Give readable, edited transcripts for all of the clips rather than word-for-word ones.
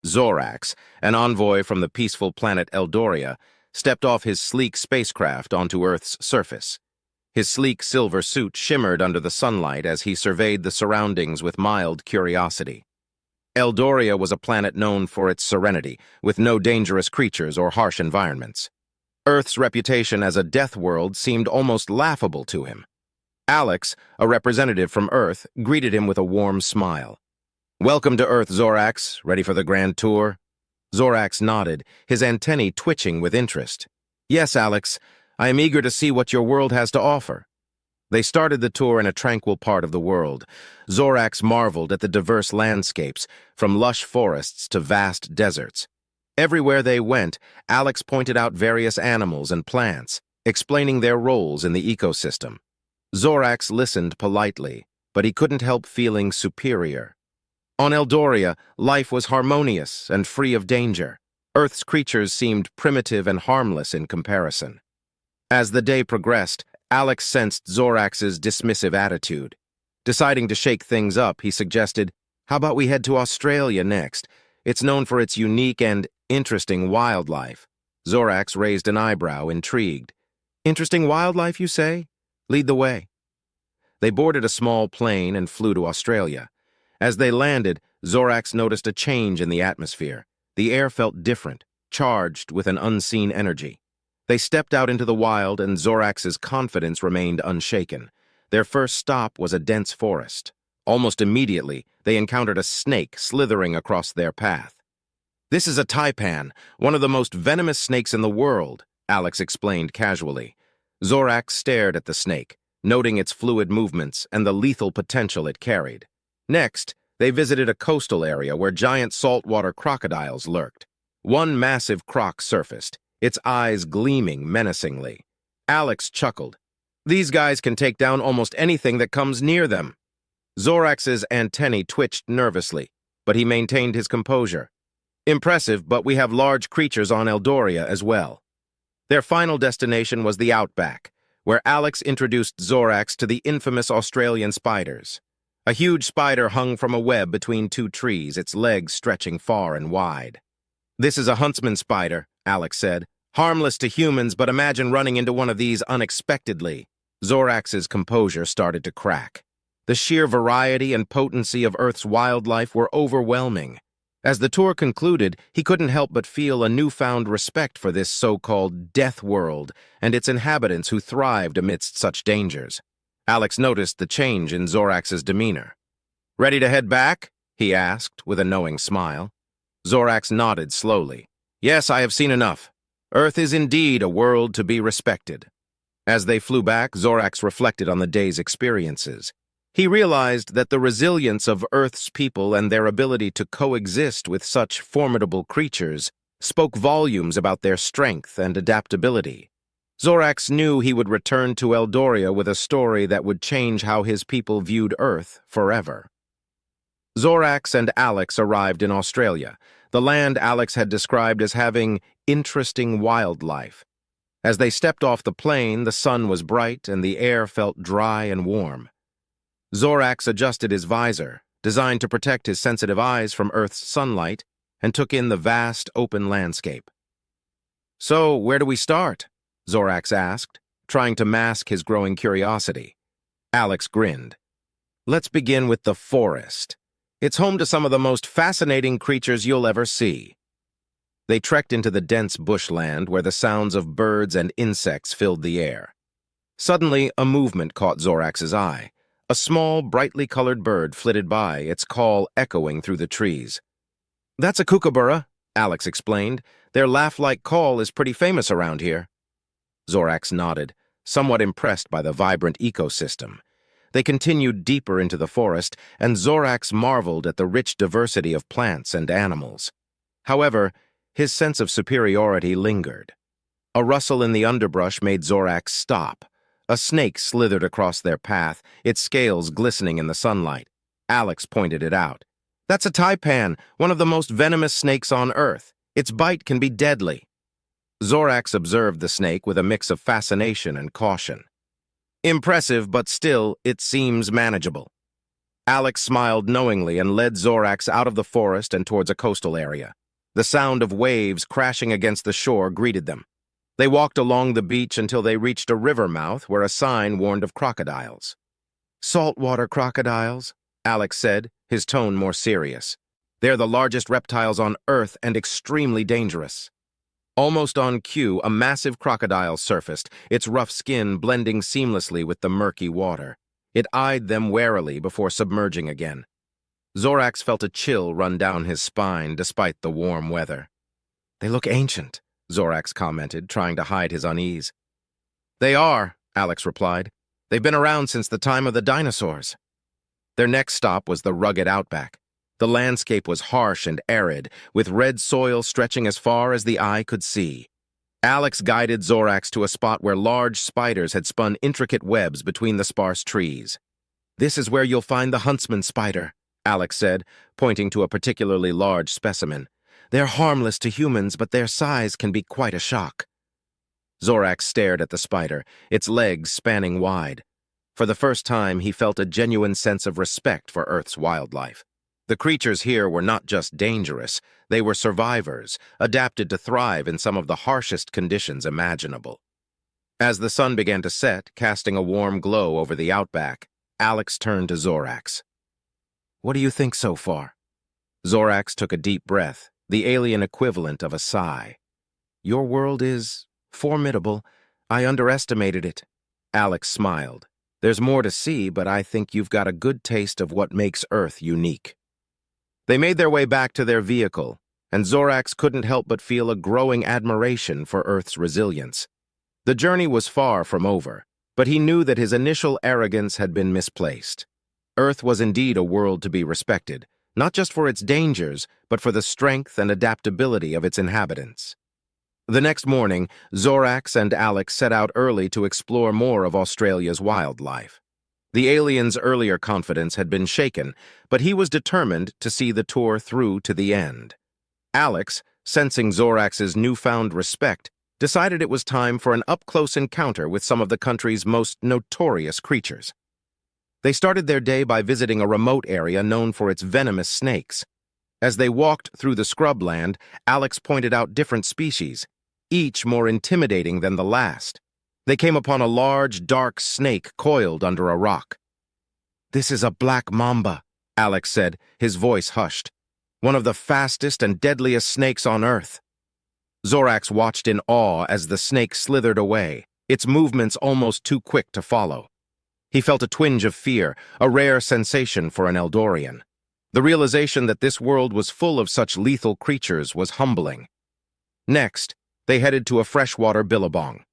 Zorax, an envoy from the peaceful planet Eldoria, stepped off his sleek spacecraft onto Earth's surface. His sleek silver suit shimmered under the sunlight as he surveyed the surroundings with mild curiosity. Eldoria was a planet known for its serenity, with no dangerous creatures or harsh environments. Earth's reputation as a death world seemed almost laughable to him. Alex, a representative from Earth, greeted him with a warm smile. "Welcome to Earth, Zorax. Ready for the grand tour?" Zorax nodded, his antennae twitching with interest. "Yes, Alex. I am eager to see what your world has to offer." They started the tour in a tranquil part of the world. Zorax marveled at the diverse landscapes, from lush forests to vast deserts. Everywhere they went, Alex pointed out various animals and plants, explaining their roles in the ecosystem. Zorax listened politely, but he couldn't help feeling superior. On Eldoria, life was harmonious and free of danger. Earth's creatures seemed primitive and harmless in comparison. As the day progressed, Alex sensed Zorax's dismissive attitude. Deciding to shake things up, he suggested, "How about we head to Australia next? It's known for its unique and interesting wildlife." Zorax raised an eyebrow, intrigued. "Interesting wildlife, you say? Lead the way." They boarded a small plane and flew to Australia. As they landed, Zorax noticed a change in the atmosphere. The air felt different, charged with an unseen energy. They stepped out into the wild, and Zorax's confidence remained unshaken. Their first stop was a dense forest. Almost immediately, they encountered a snake slithering across their path. "This is a taipan, one of the most venomous snakes in the world," Alex explained casually. Zorax stared at the snake, noting its fluid movements and the lethal potential it carried. Next, they visited a coastal area where giant saltwater crocodiles lurked. One massive croc surfaced, its eyes gleaming menacingly. Alex chuckled. "These guys can take down almost anything that comes near them." Zorax's antennae twitched nervously, but he maintained his composure. "Impressive, but we have large creatures on Eldoria as well." Their final destination was the outback, where Alex introduced Zorax to the infamous Australian spiders. A huge spider hung from a web between two trees, its legs stretching far and wide. "This is a huntsman spider," Alex said. "Harmless to humans, but imagine running into one of these unexpectedly." Zorax's composure started to crack. The sheer variety and potency of Earth's wildlife were overwhelming. As the tour concluded, he couldn't help but feel a newfound respect for this so-called death world and its inhabitants who thrived amidst such dangers. Alex noticed the change in Zorax's demeanor. "Ready to head back?" he asked with a knowing smile. Zorax nodded slowly. "Yes, I have seen enough. Earth is indeed a world to be respected." As they flew back, Zorax reflected on the day's experiences. He realized that the resilience of Earth's people and their ability to coexist with such formidable creatures spoke volumes about their strength and adaptability. Zorax knew he would return to Eldoria with a story that would change how his people viewed Earth forever. Zorax and Alex arrived in Australia, the land Alex had described as having interesting wildlife. As they stepped off the plane, the sun was bright and the air felt dry and warm. Zorax adjusted his visor, designed to protect his sensitive eyes from Earth's sunlight, and took in the vast, open landscape. "So, where do we start?" Zorax asked, trying to mask his growing curiosity. Alex grinned. "Let's begin with the forest. It's home to some of the most fascinating creatures you'll ever see." They trekked into the dense bushland where the sounds of birds and insects filled the air. Suddenly, a movement caught Zorax's eye. A small, brightly colored bird flitted by, its call echoing through the trees. "That's a kookaburra," Alex explained. "Their laugh-like call is pretty famous around here." Zorax nodded, somewhat impressed by the vibrant ecosystem. They continued deeper into the forest, and Zorax marveled at the rich diversity of plants and animals. However, his sense of superiority lingered. A rustle in the underbrush made Zorax stop. A snake slithered across their path, its scales glistening in the sunlight. Alex pointed it out. "That's a taipan, one of the most venomous snakes on Earth. Its bite can be deadly." Zorax observed the snake with a mix of fascination and caution. "Impressive, but still, it seems manageable." Alex smiled knowingly and led Zorax out of the forest and towards a coastal area. The sound of waves crashing against the shore greeted them. They walked along the beach until they reached a river mouth where a sign warned of crocodiles. "Saltwater crocodiles," Alex said, his tone more serious. "They're the largest reptiles on Earth and extremely dangerous." Almost on cue, a massive crocodile surfaced, its rough skin blending seamlessly with the murky water. It eyed them warily before submerging again. Zorax felt a chill run down his spine despite the warm weather. "They look ancient," Zorax commented, trying to hide his unease. "They are," Alex replied. "They've been around since the time of the dinosaurs." Their next stop was the rugged outback. The landscape was harsh and arid, with red soil stretching as far as the eye could see. Alex guided Zorax to a spot where large spiders had spun intricate webs between the sparse trees. "This is where you'll find the huntsman spider," Alex said, pointing to a particularly large specimen. "They're harmless to humans, but their size can be quite a shock." Zorax stared at the spider, its legs spanning wide. For the first time, he felt a genuine sense of respect for Earth's wildlife. The creatures here were not just dangerous, they were survivors, adapted to thrive in some of the harshest conditions imaginable. As the sun began to set, casting a warm glow over the outback, Alex turned to Zorax. "What do you think so far?" Zorax took a deep breath, the alien equivalent of a sigh. "Your world is formidable. I underestimated it." Alex smiled. "There's more to see, but I think you've got a good taste of what makes Earth unique." They made their way back to their vehicle, and Zorax couldn't help but feel a growing admiration for Earth's resilience. The journey was far from over, but he knew that his initial arrogance had been misplaced. Earth was indeed a world to be respected, not just for its dangers, but for the strength and adaptability of its inhabitants. The next morning, Zorax and Alex set out early to explore more of Australia's wildlife. The alien's earlier confidence had been shaken, but he was determined to see the tour through to the end. Alex, sensing Zorax's newfound respect, decided it was time for an up-close encounter with some of the country's most notorious creatures. They started their day by visiting a remote area known for its venomous snakes. As they walked through the scrubland, Alex pointed out different species, each more intimidating than the last. They came upon a large, dark snake coiled under a rock. "This is a black mamba," Alex said, his voice hushed. "One of the fastest and deadliest snakes on Earth." Zorax watched in awe as the snake slithered away, its movements almost too quick to follow. He felt a twinge of fear, a rare sensation for an Eldorian. The realization that this world was full of such lethal creatures was humbling. Next, they headed to a freshwater billabong.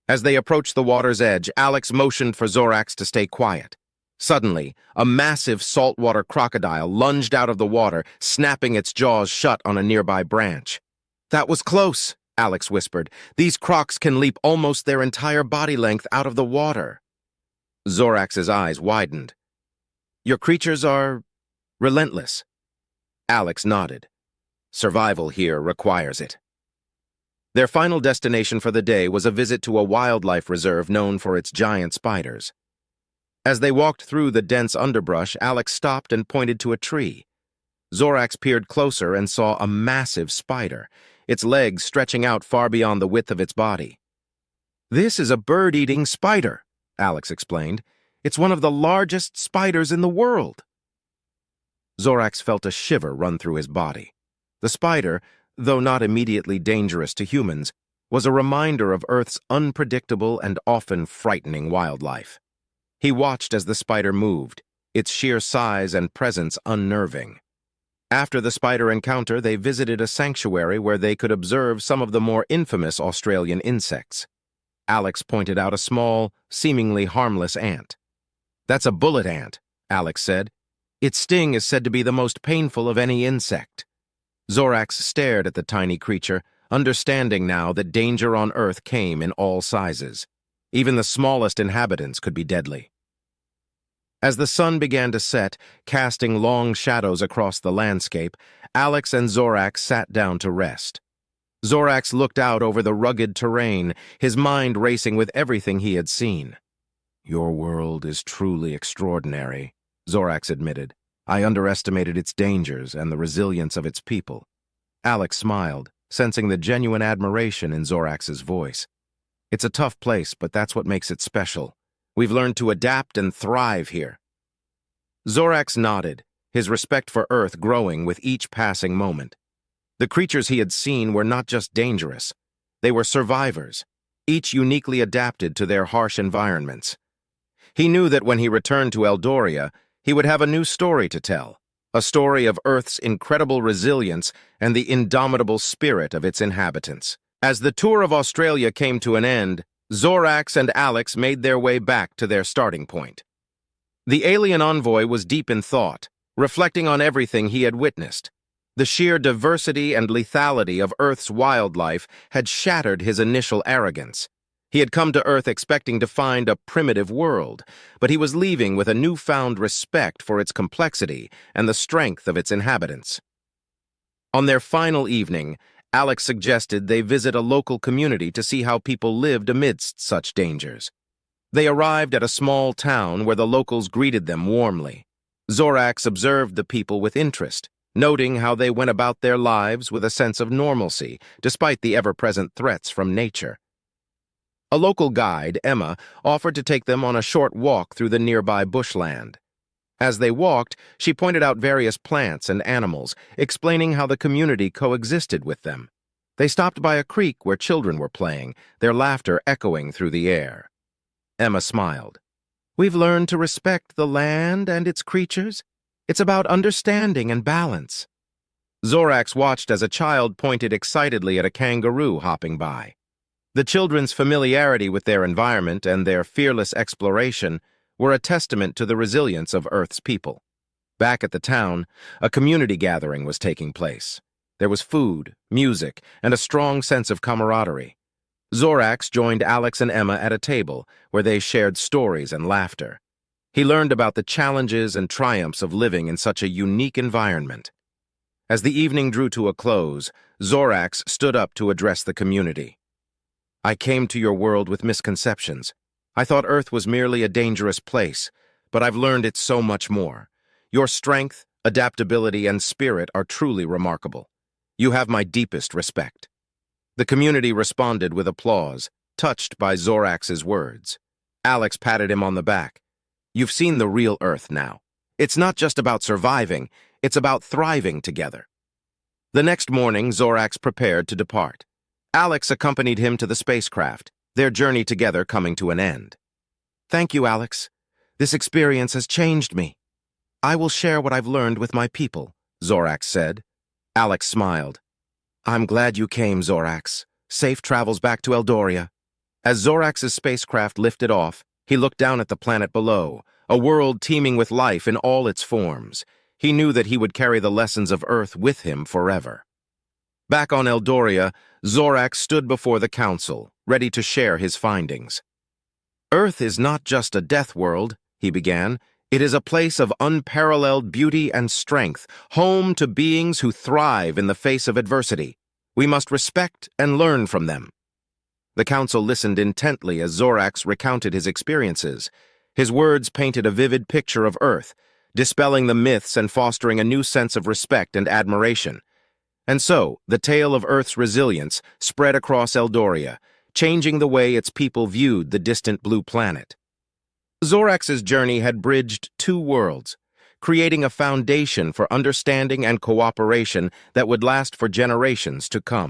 As they approached the water's edge, Alex motioned for Zorax to stay quiet. Suddenly, a massive saltwater crocodile lunged out of the water, snapping its jaws shut on a nearby branch. "That was close," Alex whispered. "These crocs can leap almost their entire body length out of the water." Zorax's eyes widened. "Your creatures are relentless." Alex nodded. "Survival here requires it." Their final destination for the day was a visit to a wildlife reserve known for its giant spiders. As they walked through the dense underbrush, Alex stopped and pointed to a tree. Zorax peered closer and saw a massive spider, its legs stretching out far beyond the width of its body. "This is a bird-eating spider," Alex explained. "It's one of the largest spiders in the world." Zorax felt a shiver run through his body. The spider, though not immediately dangerous to humans, was a reminder of Earth's unpredictable and often frightening wildlife. He watched as the spider moved, its sheer size and presence unnerving. After the spider encounter, they visited a sanctuary where they could observe some of the more infamous Australian insects. Alex pointed out a small, seemingly harmless ant. "That's a bullet ant," Alex said. "Its sting is said to be the most painful of any insect." Zorax stared at the tiny creature, understanding now that danger on Earth came in all sizes. Even the smallest inhabitants could be deadly. As the sun began to set, casting long shadows across the landscape, Alex and Zorax sat down to rest. Zorax looked out over the rugged terrain, his mind racing with everything he had seen. "Your world is truly extraordinary," Zorax admitted. I underestimated its dangers and the resilience of its people. Alex smiled, sensing the genuine admiration in Zorax's voice. It's a tough place, but that's what makes it special. We've learned to adapt and thrive here. Zorax nodded, his respect for Earth growing with each passing moment. The creatures he had seen were not just dangerous. They were survivors, each uniquely adapted to their harsh environments. He knew that when he returned to Eldoria, he would have a new story to tell, a story of Earth's incredible resilience and the indomitable spirit of its inhabitants. As the tour of Australia came to an end, Zorax and Alex made their way back to their starting point. The alien envoy was deep in thought, reflecting on everything he had witnessed. The sheer diversity and lethality of Earth's wildlife had shattered his initial arrogance. He had come to Earth expecting to find a primitive world, but he was leaving with a newfound respect for its complexity and the strength of its inhabitants. On their final evening, Alex suggested they visit a local community to see how people lived amidst such dangers. They arrived at a small town where the locals greeted them warmly. Zorax observed the people with interest, noting how they went about their lives with a sense of normalcy, despite the ever-present threats from nature. A local guide, Emma, offered to take them on a short walk through the nearby bushland. As they walked, she pointed out various plants and animals, explaining how the community coexisted with them. They stopped by a creek where children were playing, their laughter echoing through the air. Emma smiled. We've learned to respect the land and its creatures. It's about understanding and balance. Zorax watched as a child pointed excitedly at a kangaroo hopping by. The children's familiarity with their environment and their fearless exploration were a testament to the resilience of Earth's people. Back at the town, a community gathering was taking place. There was food, music, and a strong sense of camaraderie. Zorax joined Alex and Emma at a table where they shared stories and laughter. He learned about the challenges and triumphs of living in such a unique environment. As the evening drew to a close, Zorax stood up to address the community. I came to your world with misconceptions. I thought Earth was merely a dangerous place, but I've learned it's so much more. Your strength, adaptability, and spirit are truly remarkable. You have my deepest respect. The community responded with applause, touched by Zorax's words. Alex patted him on the back. You've seen the real Earth now. It's not just about surviving, it's about thriving together. The next morning, Zorax prepared to depart. Alex accompanied him to the spacecraft, their journey together coming to an end. Thank you, Alex. This experience has changed me. I will share what I've learned with my people, Zorax said. Alex smiled. I'm glad you came, Zorax. Safe travels back to Eldoria. As Zorax's spacecraft lifted off, he looked down at the planet below, a world teeming with life in all its forms. He knew that he would carry the lessons of Earth with him forever. Back on Eldoria, Zorax stood before the council, ready to share his findings. Earth is not just a death world, he began. It is a place of unparalleled beauty and strength, home to beings who thrive in the face of adversity. We must respect and learn from them. The council listened intently as Zorax recounted his experiences. His words painted a vivid picture of Earth, dispelling the myths and fostering a new sense of respect and admiration. And so, the tale of Earth's resilience spread across Eldoria, changing the way its people viewed the distant blue planet. Zorax's journey had bridged two worlds, creating a foundation for understanding and cooperation that would last for generations to come.